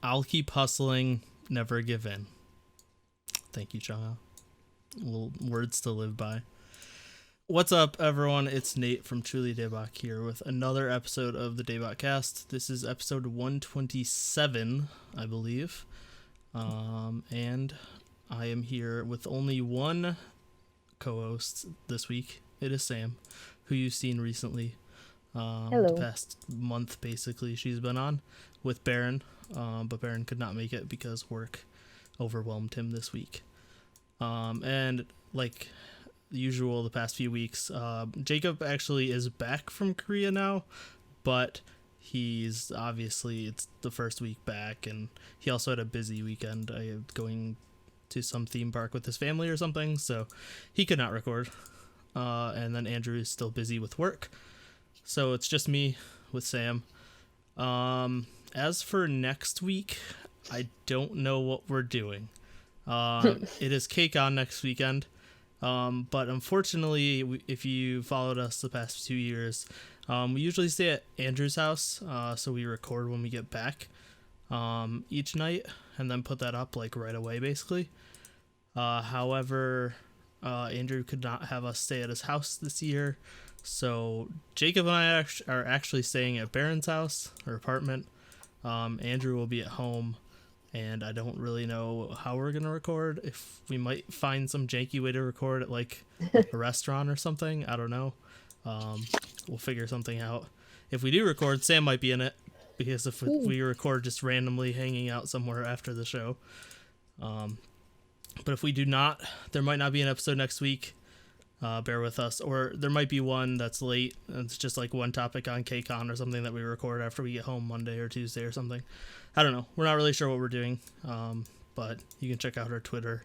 I'll keep hustling, never give in. Thank you, Chungha. Words to live by. What's up, everyone? It's Nate from Truly Daebak here with another episode of the DaebakCast. This is episode 127, I believe. And I am here with only one co-host this week. It is Sam, who you've seen recently. Hello. The past month, basically, she's been on with Baron, but Baron could not make it because work overwhelmed him this week. And like usual, the past few weeks, Jacob actually is back from Korea now, but he's obviously, it's the first week back, and he also had a busy weekend going to some theme park with his family or something, so he could not record. And then Andrew is still busy with work, so it's just me with Sam. As for next week, I don't know what we're doing. It is Cake On next weekend, but unfortunately, if you followed us the past 2 years, we usually stay at Andrew's house, so we record when we get back each night, and then put that up like right away, basically. However, Andrew could not have us stay at his house this year, so Jacob and I are actually staying at Baron's house, or apartment. Andrew will be at home, and I don't really know how we're gonna record. If we might find some janky way to record at like a restaurant or something, I don't know. We'll figure something out. If we do record, Sam might be in it, because if we record just randomly hanging out somewhere after the show. But if we do not, there might not be an episode next week. Bear with us. Or there might be one that's late. It's just like one topic on KCON or something that we record after we get home Monday or Tuesday or something. I don't know. We're not really sure what we're doing. But you can check out our Twitter.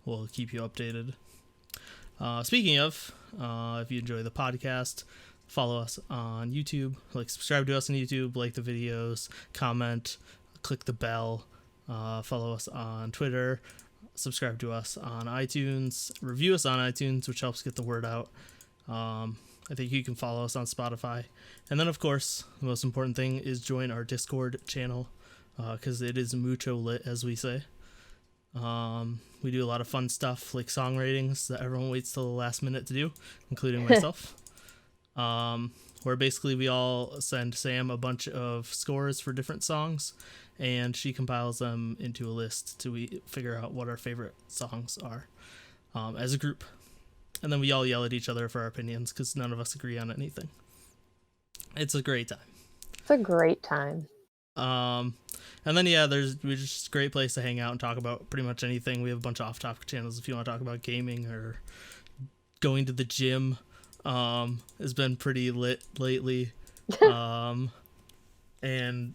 We'll keep you updated. Speaking of, if you enjoy the podcast, follow us on YouTube. Like, subscribe to us on YouTube. Like the videos. Comment. Click the bell. Follow us on Twitter. Subscribe to us on iTunes, review us on iTunes, which helps get the word out. I think you can follow us on Spotify. And then, of course, the most important thing is join our Discord channel, because it is mucho lit, as we say. We do a lot of fun stuff, like song ratings that everyone waits till the last minute to do, including myself. Where basically we all send Sam a bunch of scores for different songs, and she compiles them into a list to figure out what our favorite songs are as a group. And then we all yell at each other for our opinions because none of us agree on anything. It's a great time. It's a great time. And then, yeah, we're just a great place to hang out and talk about pretty much anything. We have a bunch of off-topic channels if you want to talk about gaming or going to the gym. Has been pretty lit lately. And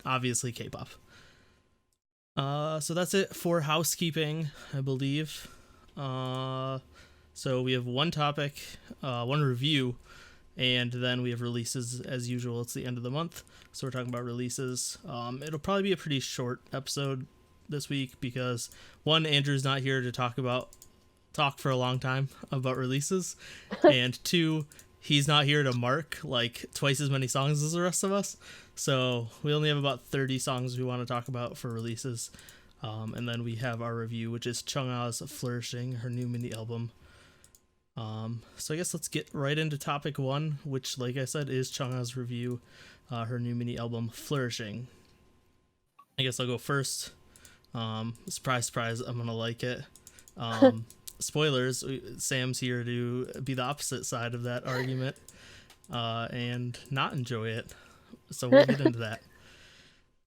obviously K-pop. So that's it for housekeeping, I believe. So we have one topic, one review, and then we have releases as usual. It's the end of the month, so we're talking about releases. It'll probably be a pretty short episode this week because, one, Andrew's not here to talk for a long time about releases, and two, he's not here to mark like twice as many songs as the rest of us. So we only have about 30 songs we want to talk about for releases. And then we have our review, which is Chungha's Flourishing, her new mini album. So I guess let's get right into topic one, which, like I said, is Chungha's review, her new mini album, Flourishing. I guess I'll go first. Surprise, surprise, I'm going to like it. Spoilers, Sam's here to be the opposite side of that argument and not enjoy it. So we'll get into that.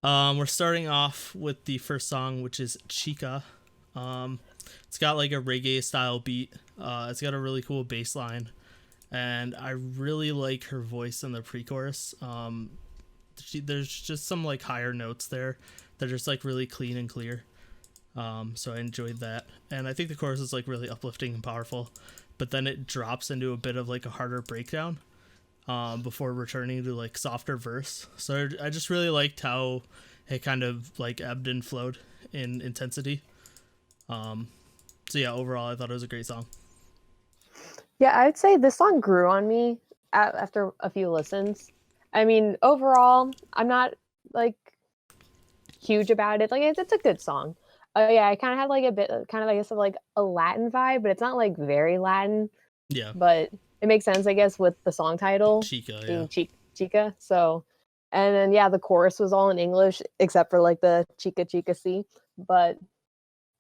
We're starting off with the first song, which is Chica. It's got like a reggae style beat. It's got a really cool bass line, and I really like her voice in the pre-chorus. There's just some like higher notes there that are just like really clean and clear. So I enjoyed that, and I think the chorus is like really uplifting and powerful, but then it drops into a bit of like a harder breakdown before returning to like softer verse. So I just really liked how it kind of like ebbed and flowed in intensity. So yeah, overall I thought it was a great song. Yeah, I'd say this song grew on me after a few listens. I mean, overall, I'm not like huge about it. Like it's a good song. Yeah, I kind of had like a bit, kind of I guess of like a Latin vibe, but it's not like very Latin. Yeah. But it makes sense, I guess, with the song title Chica, being yeah. Chica. So, and then yeah, the chorus was all in English except for like the Chica Chica C. But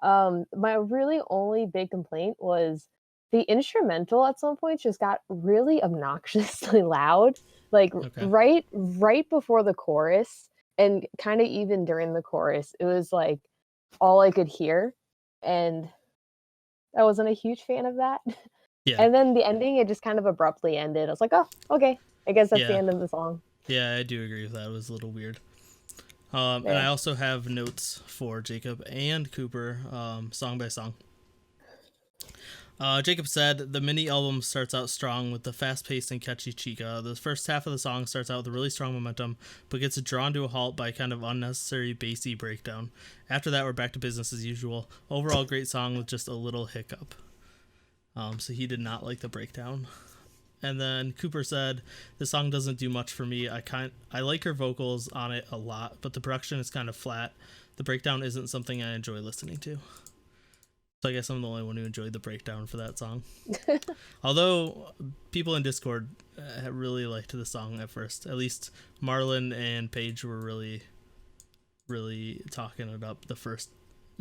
my really only big complaint was the instrumental at some point just got really obnoxiously loud. Like Okay. right before the chorus, and kind of even during the chorus, it was like all I could hear, and I wasn't a huge fan of that. Yeah. And then the ending, it just kind of abruptly ended. I was like, oh, okay. I guess that's the Yeah. end of the song. Yeah, I do agree with that. It was a little weird. And Yeah. I also have notes for Jacob and Cooper, song by song. Jacob said, the mini album starts out strong with the fast-paced and catchy Chica. The first half of the song starts out with a really strong momentum, but gets drawn to a halt by a kind of unnecessary bassy breakdown. After that, we're back to business as usual. Overall, great song with just a little hiccup. So he did not like the breakdown. And then Cooper said, "This song doesn't do much for me. I like her vocals on it a lot, but the production is kind of flat. The breakdown isn't something I enjoy listening to." So I guess I'm the only one who enjoyed the breakdown for that song. Although people in Discord really liked the song at first. At least Marlon and Paige were really, really talking it up the first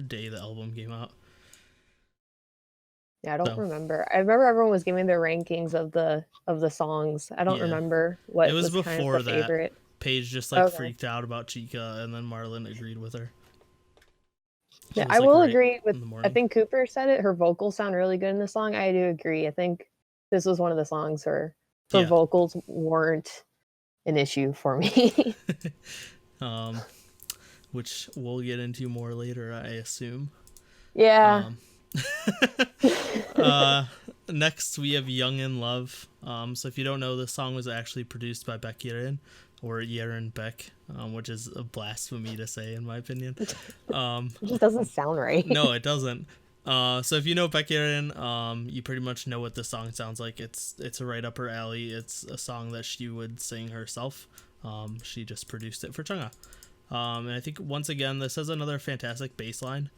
day the album came out. Yeah, I don't remember. I remember everyone was giving their rankings of the songs. I don't remember what it was kind before of the that. favorite. Paige just like freaked out about Chica, and then Marlon agreed with her. Yeah, I like will right agree with. I think Cooper said it. Her vocals sound really good in the song. I do agree. I think this was one of the songs where her vocals weren't an issue for me. Which we'll get into more later, I assume. Yeah. Next we have Young in Love. So if you don't know, this song was actually produced by Beck Yerin, or Yerin Beck, which is a blasphemy to say in my opinion. It just doesn't sound right. No, it doesn't. So if you know Beck Yerin, you pretty much know what this song sounds like. It's right up her alley. It's a song that she would sing herself. She just produced it for Chungha. And I think once again this has another fantastic bass line.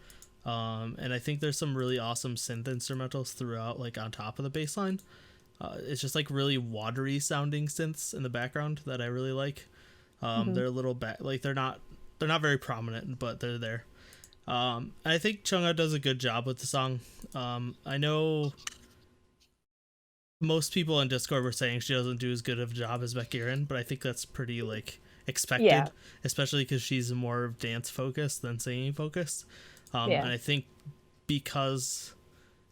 And I think there's some really awesome synth instrumentals throughout, like on top of the bass line. It's just like really watery sounding synths in the background that I really like. They're a little they're not very prominent, but they're there. I think Chungha does a good job with the song. I know most people in Discord were saying she doesn't do as good of a job as Beck Yerin, but I think that's pretty like expected, especially because she's more dance focused than singing focused. And I think because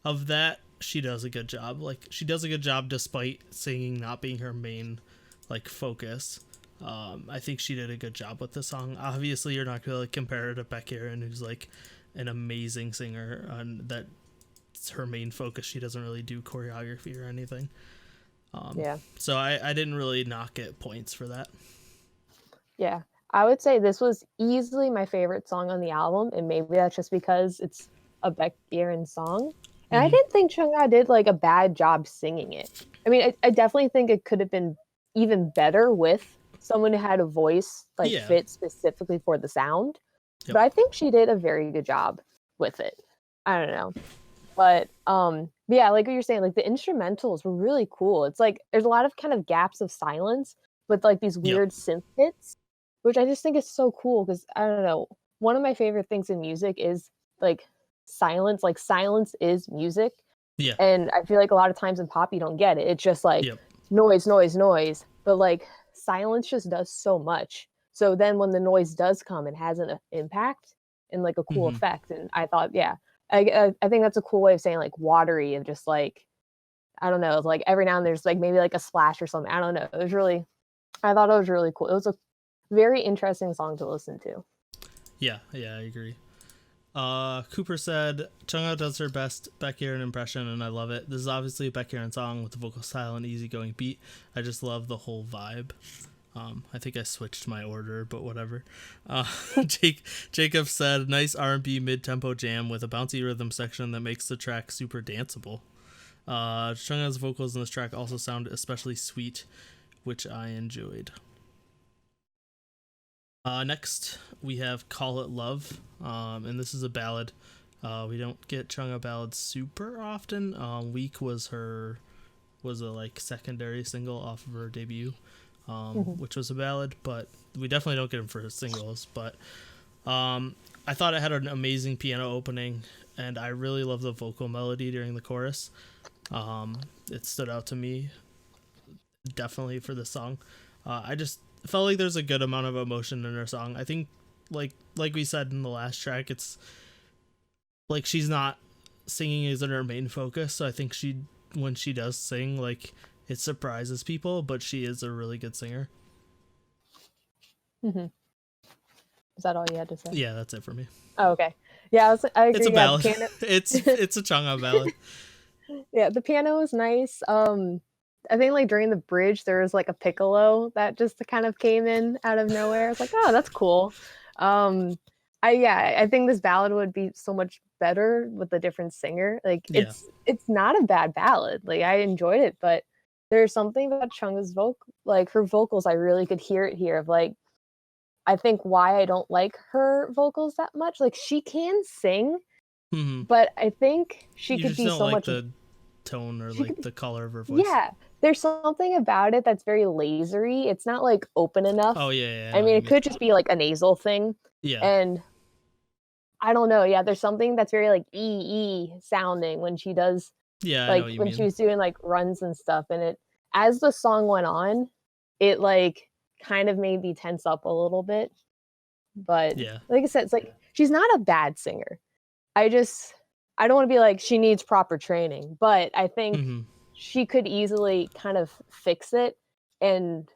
of that, she does a good job. Like, she does a good job despite singing not being her main, like, focus. I think she did a good job with the song. Obviously, you're not going to like, compare her to Beck Yerin, who's, like, an amazing singer, and that's her main focus. She doesn't really do choreography or anything. So I didn't really not get points for that. Yeah. I would say this was easily my favorite song on the album, and maybe that's just because it's a Beck Yerin song. And I didn't think Chungha did like a bad job singing it. I mean, I definitely think it could have been even better with someone who had a voice like fit specifically for the sound. But I think she did a very good job with it. I don't know. But yeah, like what you're saying, like the instrumentals were really cool. It's like there's a lot of kind of gaps of silence with like these weird synth hits, which I just think is so cool because I don't know. One of my favorite things in music is like silence. Like silence is music. Yeah. And I feel like a lot of times in pop you don't get it. It's just like noise, noise, noise. But like silence just does so much. So then when the noise does come, it has an impact and like a cool effect. And I thought, I think that's a cool way of saying like watery, of just like, I don't know, like every now and then there's like maybe like a splash or something. I don't know. I thought it was really cool. It was a very interesting song to listen to. Yeah, I agree. Cooper said, Chungha does her best Beck Yerin impression, and I love it. This is obviously a Beck Yerin song with the vocal style and easygoing beat. I just love the whole vibe. I think I switched my order, but whatever. Jacob said, nice R&B mid-tempo jam with a bouncy rhythm section that makes the track super danceable. Chungha's vocals in this track also sound especially sweet, which I enjoyed. Next we have Call It Love, and this is a ballad. We don't get Chungha ballads super often. Weak was a like secondary single off of her debut, which was a ballad, but we definitely don't get them for her singles. But I thought it had an amazing piano opening, and I really love the vocal melody during the chorus. It stood out to me definitely for this song. I just felt like there's a good amount of emotion in her song. I think like we said in the last track, it's like she's not singing isn't her main focus. So I think when she does sing, like it surprises people, but she is a really good singer. Mm-hmm. Is that all you had to say? Yeah, that's it for me. Oh, okay. Yeah, I agree. It's a ballad. Piano... it's a Chungha ballad. Yeah, the piano was nice. I think like during the bridge there was like a piccolo that just kind of came in out of nowhere. It's like, oh, that's cool. I think this ballad would be so much better with a different singer. Like it's not a bad ballad. Like I enjoyed it, but there's something about Chungha's vocal, like her vocals, I really could hear it here of like, I think why I don't like her vocals that much. Like she can sing, but I think she could be so much the tone or like the color of her voice. Yeah, there's something about it that's very lasery. It's not like open enough. Oh yeah. I mean, it could just be like a nasal thing. Yeah. And I don't know. Yeah, there's something that's very like ee sounding when she does. Yeah, like when she was doing like runs and stuff. And it, as the song went on, it like kind of made me tense up a little bit. But yeah, like I said, it's like she's not a bad singer. I don't want to be like she needs proper training, but I think she could easily kind of fix it and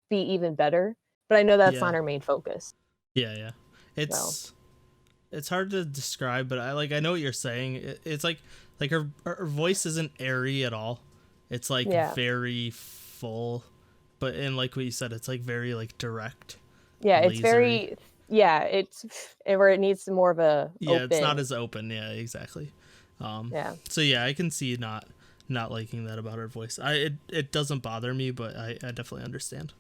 be even better. But I know that's not her main focus. Yeah. It's hard to describe, but I know what you're saying. It's like her voice isn't airy at all. It's like very full, but and like what you said, it's like very like direct. Yeah, it's very it's where it needs more of a open. It's not as open. Yeah, exactly. So yeah, I can see not liking that about her voice. It doesn't bother me, but I definitely understand.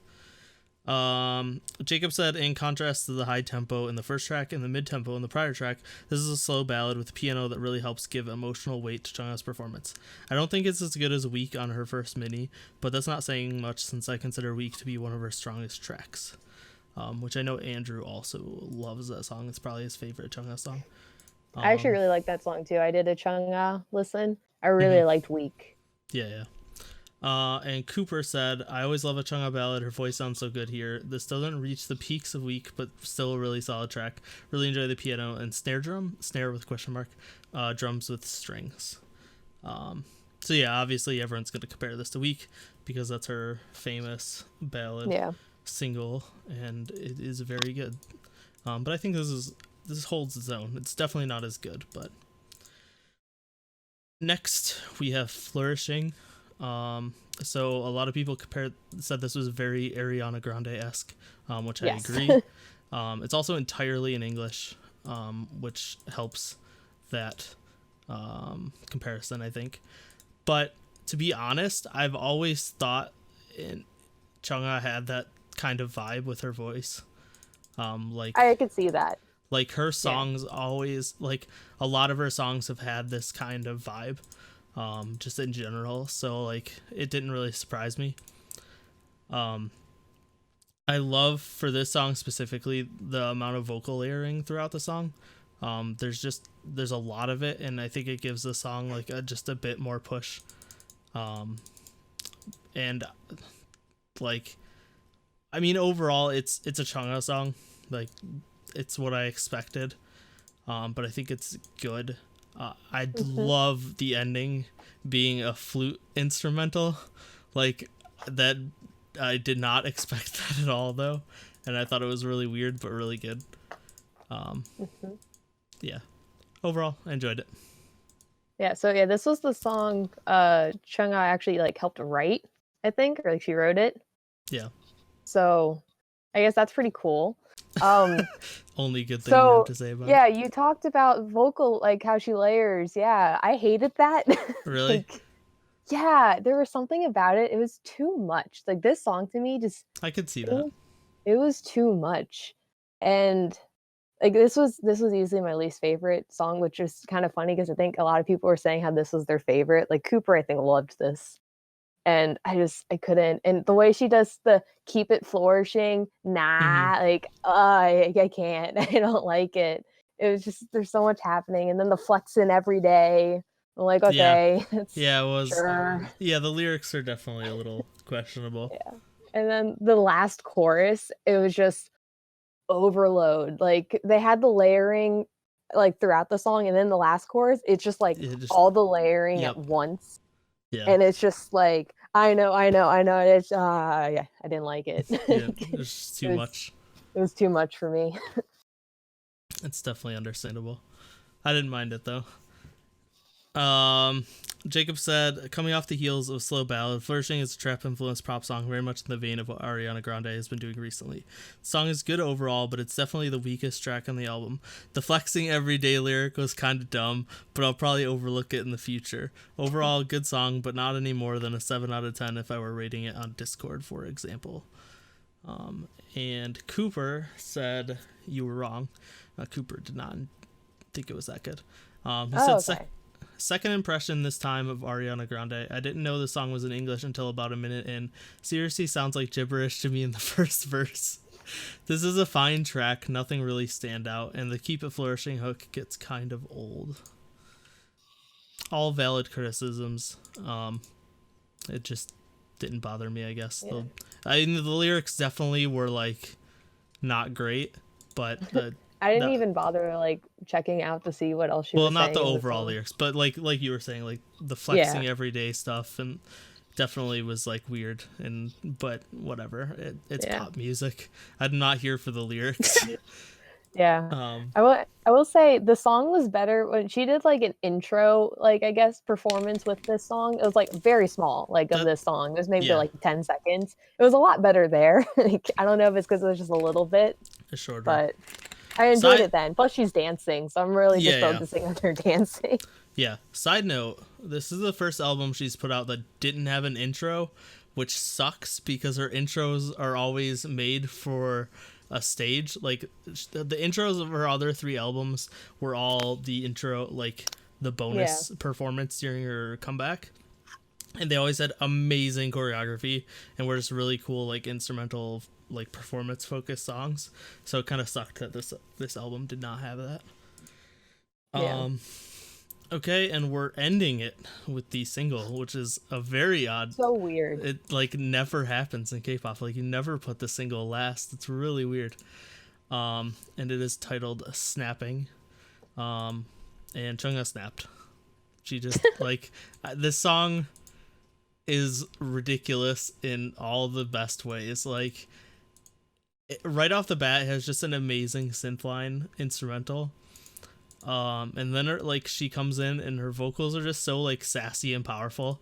Jacob said, in contrast to the high tempo in the first track and the mid tempo in the prior track, this is a slow ballad with piano that really helps give emotional weight to Chungha's performance. I don't think it's as good as Weak on her first mini, but that's not saying much since I consider Weak to be one of her strongest tracks. Which I know Andrew also loves that song. It's probably his favorite Chungha song. I actually really like that song too. I did a Chungha listen. I really liked Weak. Yeah. And Cooper said, I always love a Chungha ballad. Her voice sounds so good here. This doesn't reach the peaks of Weak, but still a really solid track. Really enjoy the piano and snare with question mark, drums with strings. So yeah, obviously everyone's going to compare this to Weak because that's her famous ballad single, and it is very good. But I think this holds its own. It's definitely not as good, but next we have Flourishing. So a lot of people said this was very Ariana Grande-esque, which I agree. It's also entirely in English, which helps that comparison, I think. But to be honest, I've always thought Chungha had that kind of vibe with her voice. I could see that. Like her songs always, like a lot of her songs have had this kind of vibe. Just in general, so like it didn't really surprise me. I love for this song specifically the amount of vocal layering throughout the song. There's a lot of it, and I think it gives the song like just a bit more push. And like, I mean, overall it's a Chungha song, like it's what I expected, but I think it's good. I'd love the ending being a flute instrumental, like that. I did not expect that at all, though, and I thought it was really weird but really good. Yeah, overall I enjoyed it. Yeah, so yeah, this was the song Chungha actually like helped write, I think, or like she wrote it. Yeah. So I guess that's pretty cool. Only good thing you have to say about it. Yeah, you talked about vocal, like how she layers. Yeah, I hated that. Really? Yeah, there was something about it. It was too much. Like this song to me just... I could see that. It was too much. And like this was easily my least favorite song, which is kind of funny because I think a lot of people were saying how this was their favorite. Like Cooper, I think loved this, and I couldn't. And the way she does the "keep it flourishing," Mm-hmm. nah, like I can't. I don't like it. It was just there's so much happening, and then the flexing every day. I'm like, Yeah. okay, it's Yeah, it was. sure. Yeah, the lyrics are definitely a little questionable. Yeah. And then the last chorus, it was just overload. Like they had the layering like throughout the song, and then the last chorus, it's just like It just. all the layering at Yep. once. Yeah. And it's just like I know. It's yeah, I didn't like it. Yeah. There's just it too was much. it was too much for me. It's definitely understandable. I didn't mind it though. Um, Jacob said, coming off the heels of Slow Ballad, Flourishing is a trap-influenced pop song very much in the vein of what Ariana Grande has been doing recently. The song is good overall, but it's definitely the weakest track on the album. The flexing everyday lyric was kind of dumb, but I'll probably overlook it in the future. Overall, good song, but not any more than a 7 out of 10 if I were rating it on Discord, for example. And Cooper said, you were wrong. Cooper did not think it was that good. He said, Okay. second impression this time of Ariana Grande. I didn't know the song was in English until about a minute in. Seriously sounds like gibberish to me in the first verse. This is a fine track, nothing really stand out, and the Keep It Flourishing hook gets kind of old. All valid criticisms. It just didn't bother me, I guess. Yeah. The lyrics definitely were like not great, but I didn't even bother like checking out to see what else she was not saying the in the overall song. lyrics, but like you were saying, like the Yeah. flexing everyday stuff, and definitely was like weird. And but whatever, it's Yeah. pop music. I'm not here for the lyrics. Yeah. um, I will say the song was better when she did like an intro, like I guess performance with this song. It was like very small, like of that this song. It was maybe yeah, like 10 seconds. It was a lot better there. Like, I don't know if it's because it was just a little bit, it's shorter. but I enjoyed Side it then. Plus she's dancing, so I'm really just yeah. focusing on her dancing. Yeah. Side note, this is the first album she's put out that didn't have an intro, which sucks because her intros are always made for a stage. Like the intros of her other 3 albums were all the intro, like the bonus performance during her comeback. And they always had amazing choreography and were just really cool, like instrumental, like performance focused songs. So it kind of sucked that this album did not have that. Yeah. Okay, and we're ending it with the single, which is a very odd. So weird. It like never happens in K-pop. Like you never put the single last. It's really weird. And it is titled "Snapping." And Chungha snapped. She just like this song is ridiculous in all the best ways. Like right off the bat, it has just an amazing synthline instrumental. And then like she comes in and her vocals are just so like sassy and powerful.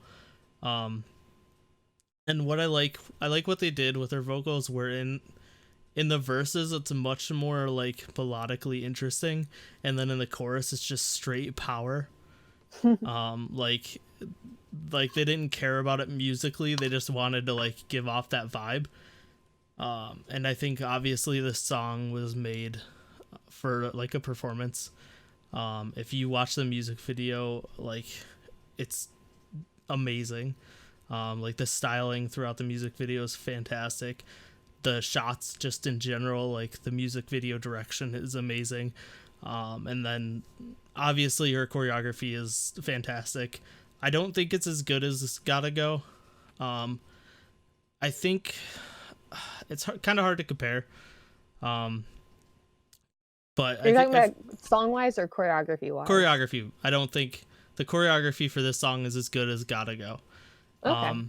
And what I like what they did with her vocals where in the verses it's much more like melodically interesting, and then in the chorus it's just straight power. Like they didn't care about it musically, they just wanted to like give off that vibe. And I think obviously this song was made for like a performance. If you watch the music video, like it's amazing. Like the styling throughout the music video is fantastic. The shots just in general, like the music video direction is amazing. And then obviously her choreography is fantastic. I don't think it's as good as Gotta Go. I think it's kind of hard to compare. But You're talking about song wise or choreography wise? Choreography. I don't think the choreography for this song is as good as Gotta Go. Okay.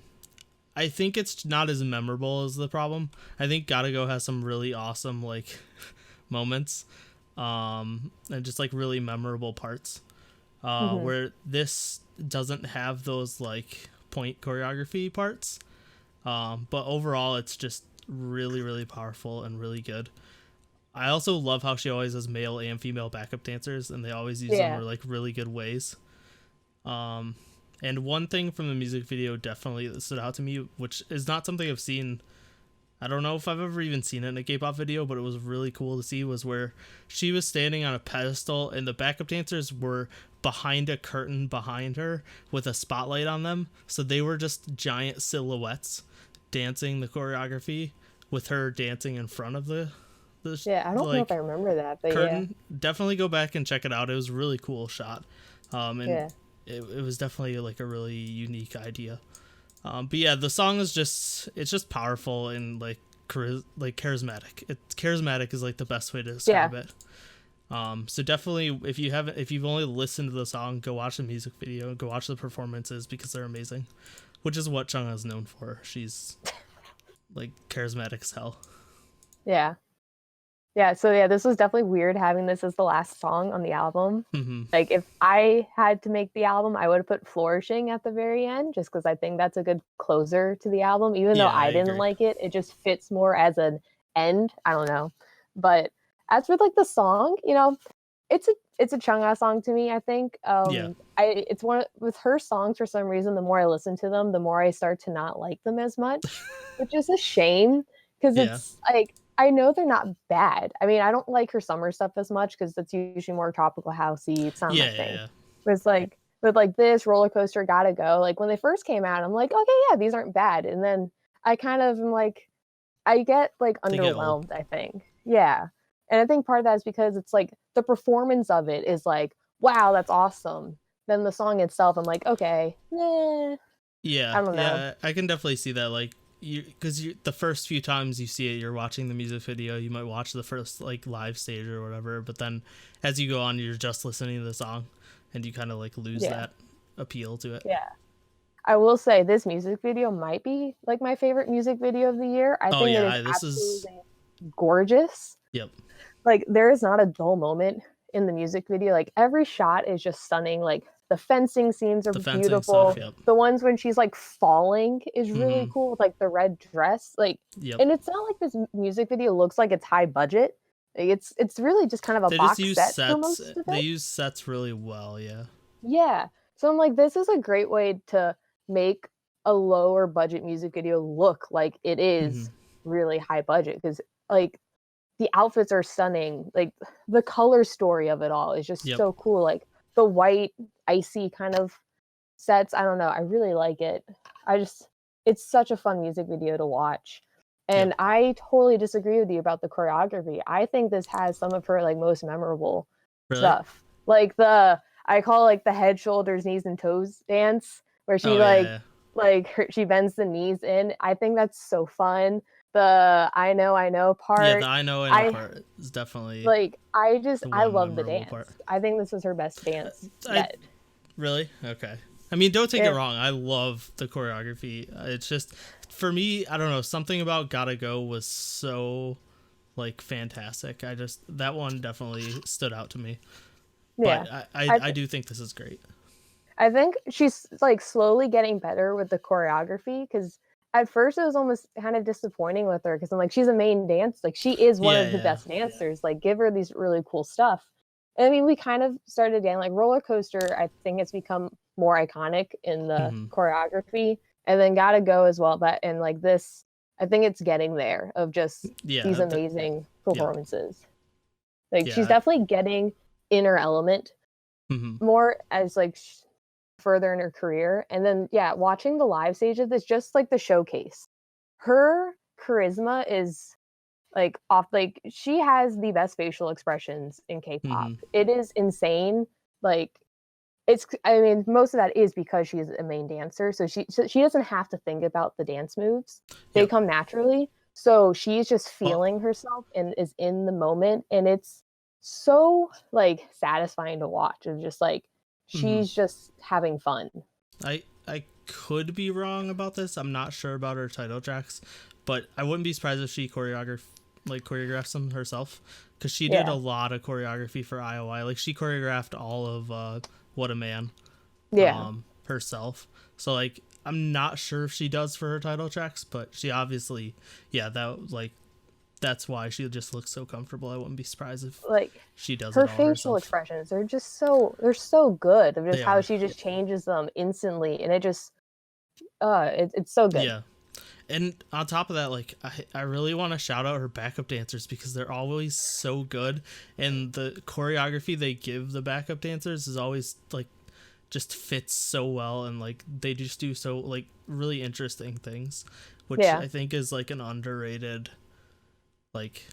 I think it's not as memorable as the problem. I think Gotta Go has some really awesome like moments, and just like really memorable parts. Where this doesn't have those like point choreography parts. But overall, it's just really, really powerful and really good. I also love how she always has male and female backup dancers, and they always use them in like really good ways. And one thing from the music video definitely that stood out to me, which is not something I've seen I don't know if I've ever even seen it in a K-pop video, but it was really cool to see, was where she was standing on a pedestal and the backup dancers were behind a curtain behind her with a spotlight on them. So they were just giant silhouettes dancing the choreography with her dancing in front of the Yeah, I don't know if I remember that, but curtain. Yeah. Definitely go back and check it out. It was a really cool shot. And yeah. it was definitely like a really unique idea. But yeah, the song is it's just powerful and like charismatic. It's charismatic is like the best way to describe it. So definitely if you've only listened to the song, go watch the music video, go watch the performances because they're amazing, which is what Chungha is known for. She's like charismatic as hell. Yeah. Yeah, so yeah, this was definitely weird having this as the last song on the album. Mm-hmm. Like, if I had to make the album, I would have put Flourishing at the very end, just because I think that's a good closer to the album. Even though I didn't like it, it just fits more as an end. I don't know. But as for like the song, you know, it's a Chungha song to me, I think. It's with her songs, for some reason, the more I listen to them, the more I start to not like them as much, which is a shame, because it's like, I know they're not bad. I mean, I don't like her summer stuff as much because it's usually more tropical housey. It's not my thing. Yeah. But it's like with like this Roller Coaster Gotta Go. Like when they first came out, I'm like, okay, yeah, these aren't bad. And then I kind of am like, I get like underwhelmed, I think. Yeah. And I think part of that is because it's like the performance of it is like, wow, that's awesome. Then the song itself, I'm like, okay, yeah, I don't know. Yeah, I can definitely see that. Like, because the first few times you see it, you're watching the music video, you might watch the first like live stage or whatever, but then as you go on, you're just listening to the song and you kind of like lose that appeal to it. Yeah, I will say this music video might be like my favorite music video of the year. I think it is absolutely gorgeous. Yep. Like there is not a dull moment in the music video. Like every shot is just stunning. Like the fencing scenes are beautiful. Stuff, the ones when she's like falling is really cool with like the red dress. Like, and it's not like this music video looks like it's high budget. It's really just kind of a box set for most of it. They use sets really well, Yeah. So I'm like, this is a great way to make a lower budget music video look like it is really high budget, because like the outfits are stunning. Like the color story of it all is just so cool. Like the white icy kind of sets. I don't know. I really like it. It's such a fun music video to watch. And I totally disagree with you about the choreography. I think this has some of her like most memorable stuff. Like I call it like the head, shoulders, knees, and toes dance, where she she bends the knees in. I think that's so fun. The I know part. Yeah, the I know part is definitely like I love the dance. Part. I think this is her best dance. Really? Okay. I mean, don't take it wrong. I love the choreography. It's just for me, I don't know, something about Gotta Go was so like fantastic. That one definitely stood out to me. Yeah. But I do think this is great. I think she's like slowly getting better with the choreography, because at first it was almost kind of disappointing with her, because I'm like, she's a main dance. Like she is one of the best dancers. Like give her these really cool stuff. And I mean, we kind of started again, like Roller Coaster, I think it's become more iconic in the choreography, and then Gotta Go as well. But and like this, I think it's getting there of just these amazing performances. Like she's definitely getting in her element more as like further in her career. And then watching the live stage of this, just like the showcase, her charisma is like off. Like she has the best facial expressions in K-pop. It is insane. Like I mean, most of that is because she's a main dancer, so she doesn't have to think about the dance moves. They come naturally. So she's just feeling herself and is in the moment, and it's so like satisfying to watch. Of just like she's just having fun. I could be wrong about this. I'm not sure about her title tracks, but I wouldn't be surprised if she choreographed them herself, because she did a lot of choreography for IOI. Like she choreographed all of What a Man herself. So like I'm not sure if she does for her title tracks, but she obviously that's why she just looks so comfortable. I wouldn't be surprised if she does her facial expressions are just they're so good of just how she just changes them instantly, and it just it's so good. And on top of that, like I really want to shout out her backup dancers because they're always so good, and the choreography they give the backup dancers is always like just fits so well, and like they just do so like really interesting things, which I think is like an underrated like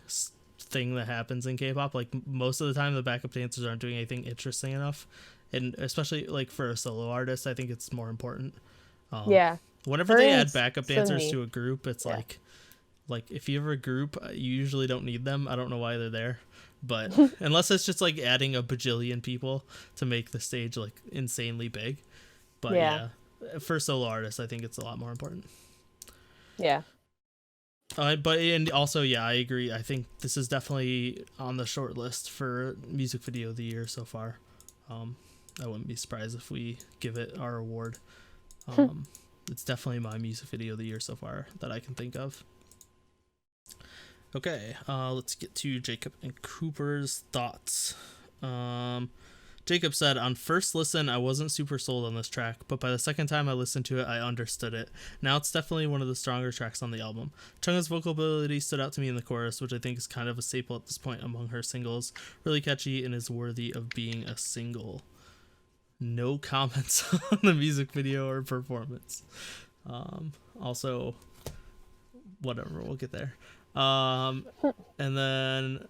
thing that happens in K-pop. Like most of the time the backup dancers aren't doing anything interesting enough, and especially like for a solo artist I think it's more important. Whenever they add backup dancers to a group, it's like if you have a group, you usually don't need them. I don't know why they're there, but unless it's just like adding a bajillion people to make the stage like insanely big. But yeah, for solo artists I think it's a lot more important. But and also I agree, I think this is definitely on the short list for music video of the year so far. I wouldn't be surprised if we give it our award. It's definitely my music video of the year so far that I can think of. Okay, let's get to Jacob and Cooper's thoughts. Jacob said, on first listen, I wasn't super sold on this track, but by the second time I listened to it, I understood it. Now it's definitely one of the stronger tracks on the album. Chungha's vocal ability stood out to me in the chorus, which I think is kind of a staple at this point among her singles. Really catchy and is worthy of being a single. No comments on the music video or performance. Also, whatever, we'll get there. And then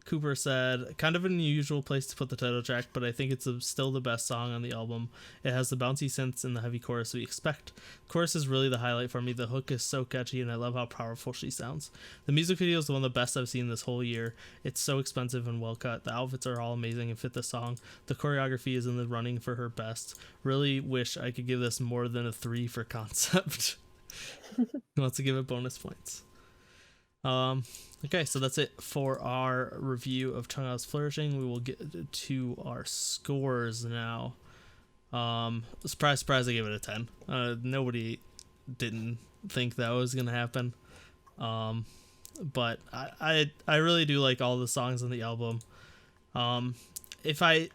Cooper said, kind of an unusual place to put the title track, but I think it's still the best song on the album. It has the bouncy synths and the heavy chorus we expect. The chorus is really the highlight for me. The hook is so catchy and I love how powerful she sounds. The music video is one of the best I've seen this whole year. It's so expensive and well cut. The outfits are all amazing and fit the song. The choreography is in the running for her best. Really wish I could give this more than a 3 for concept. He wants to give it bonus points. Okay, so that's it for our review of Chungha's Flourishing. We will get to our scores now. Surprise, I gave it a 10. Nobody didn't think that was gonna happen. But I really do like all the songs on the album. If I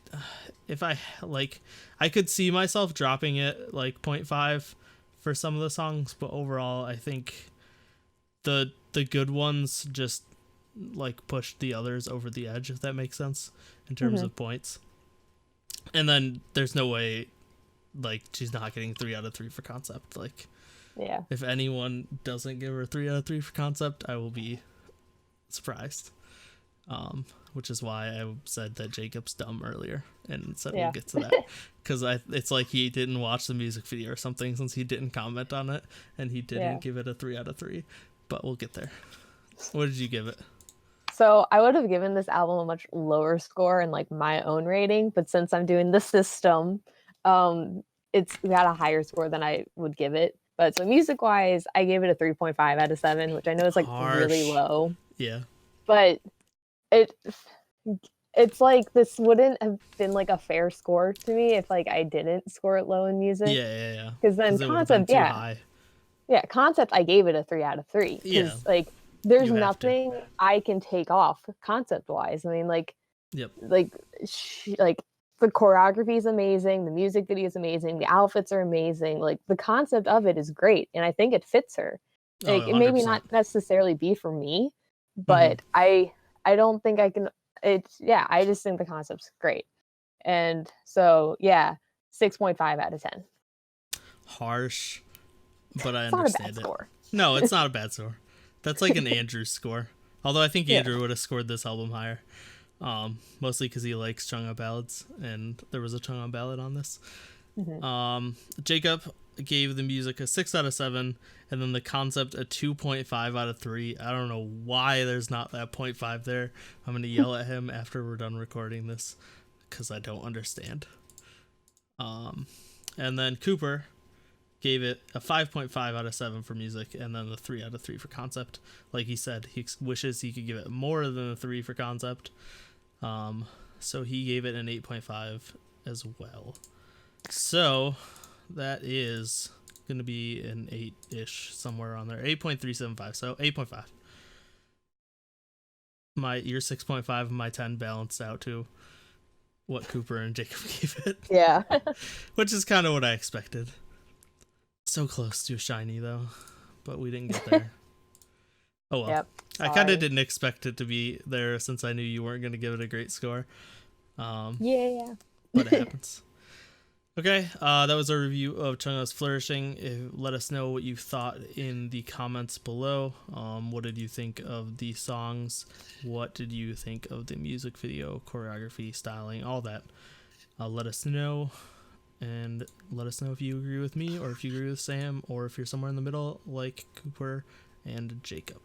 like, I could see myself dropping it like 0.5 for some of the songs, but overall I think the good ones just like pushed the others over the edge, if that makes sense, in terms of points. And then there's no way like she's not getting 3 out of 3 for concept. Like, if anyone doesn't give her 3 out of 3 for concept, I will be surprised. Which is why I said that Jacob's dumb earlier and said we'll get to that, because it's like he didn't watch the music video or something, since he didn't comment on it and he didn't give it a 3 out of 3. But we'll get there. What did you give it? So I would have given this album a much lower score in like my own rating, but since I'm doing the system, it's got a higher score than I would give it. But so music wise, I gave it a 3.5 out of 7, which I know is like really low. Yeah. But it's like this wouldn't have been like a fair score to me if like I didn't score it low in music. Yeah. Because then concept, concept, I gave it a 3 out of 3. Because like there's nothing I can take off concept wise. I mean, like, like the choreography is amazing, the music video is amazing, the outfits are amazing. Like the concept of it is great, and I think it fits her. Like, it maybe not necessarily be for me, but I don't think I can. I just think the concept's great, and so 6.5 out of 10. Harsh, but I understand it. Score. No, it's not a bad score. That's like an Andrew score. Although I think Andrew would have scored this album higher. Mostly because he likes Chungha ballads, and there was a Chungha ballad on this. Jacob gave the music a 6 out of 7, and then the concept a 2.5 out of 3. I don't know why there's not that 0.5 there. I'm going to yell at him after we're done recording this, because I don't understand. And then Cooper gave it a 5.5 out of 7 for music, and then the 3 out of 3 for concept. Like he said, he wishes he could give it more than a 3 for concept. So he gave it an 8.5 as well. So that is going to be an 8-ish, somewhere on there. 8.375, so 8.5. Your 6.5 and my 10 balanced out to what Cooper and Jacob gave it. Yeah. Which is kind of what I expected. So close to a shiny, though. but we didn't get there. Oh well. Yep. I kind of didn't expect it to be there since I knew you weren't going to give it a great score. Yeah. But it happens. Okay, that was our review of Chungha's Flourishing. Let us know what you thought in the comments below. What did you think of the songs? What did you think of the music video, choreography, styling, all that? Let us know, and let us know if you agree with me, or if you agree with Sam, or if you're somewhere in the middle like Cooper and Jacob.